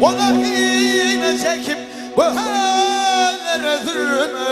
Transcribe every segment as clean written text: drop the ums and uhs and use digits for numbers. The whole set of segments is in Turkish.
Ola yine çekip bu hallere zulmü.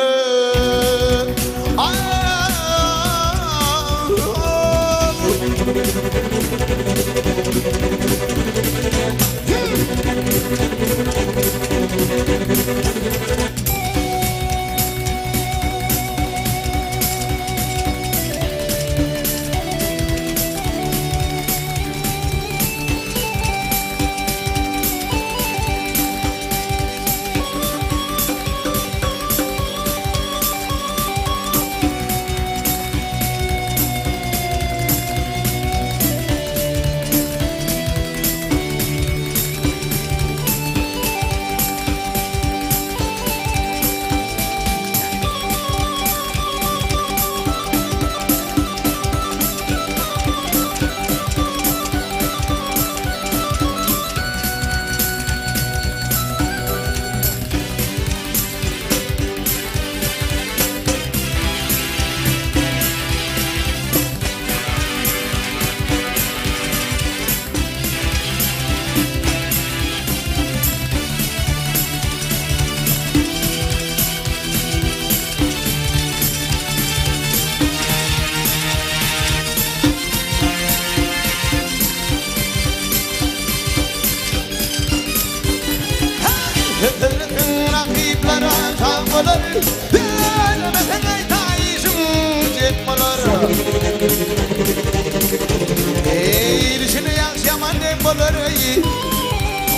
Eğilişini yansıyaman ne bolur iyi.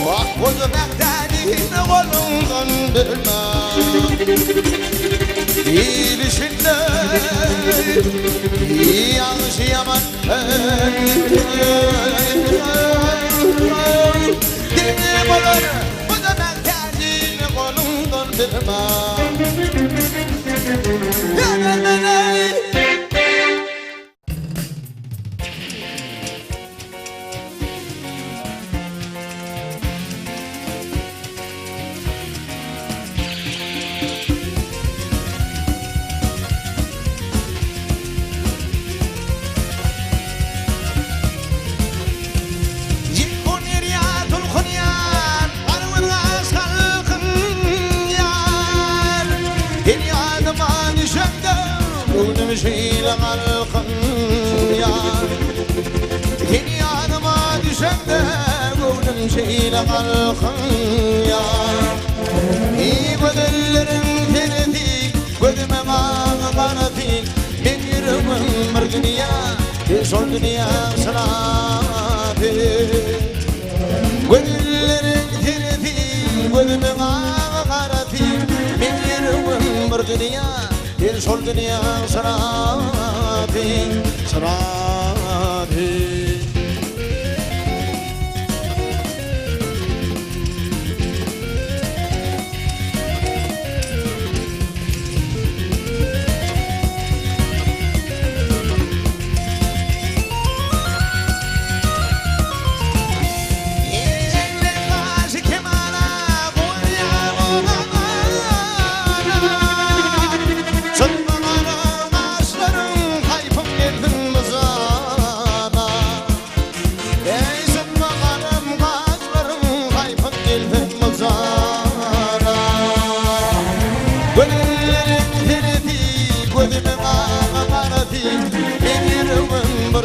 Vah bozu mektenini kolundan bilmem. Eğilişinde yansıyaman ne bolur. Bozu mektenini kolundan bilmem. Şeyle kalkın yar, yeni yanıma düşen de gördüm şeyle kalkın yar. İyi gözlerin tereti, gözüme kanatı, ben yürümün bir dünya, son dünya sanatı. Gözlerin tereti, gözüme kanatı, ben yürümün bir dünya. Bir sol dünya sanatı, sanatı.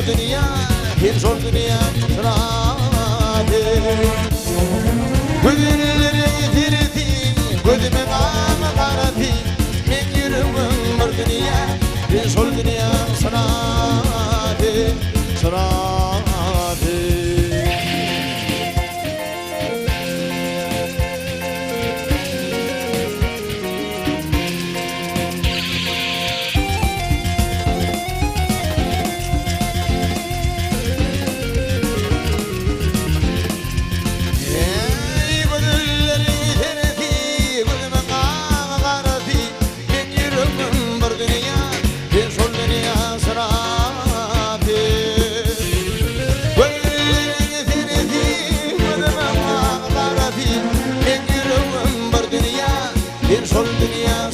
Dünya, bir zor dünya sanatı. Gözleri yitirdi, gözüme kanatı. Ben yürümün bir dünya, bir zor dünya sanatı, sanatı. Sol dünya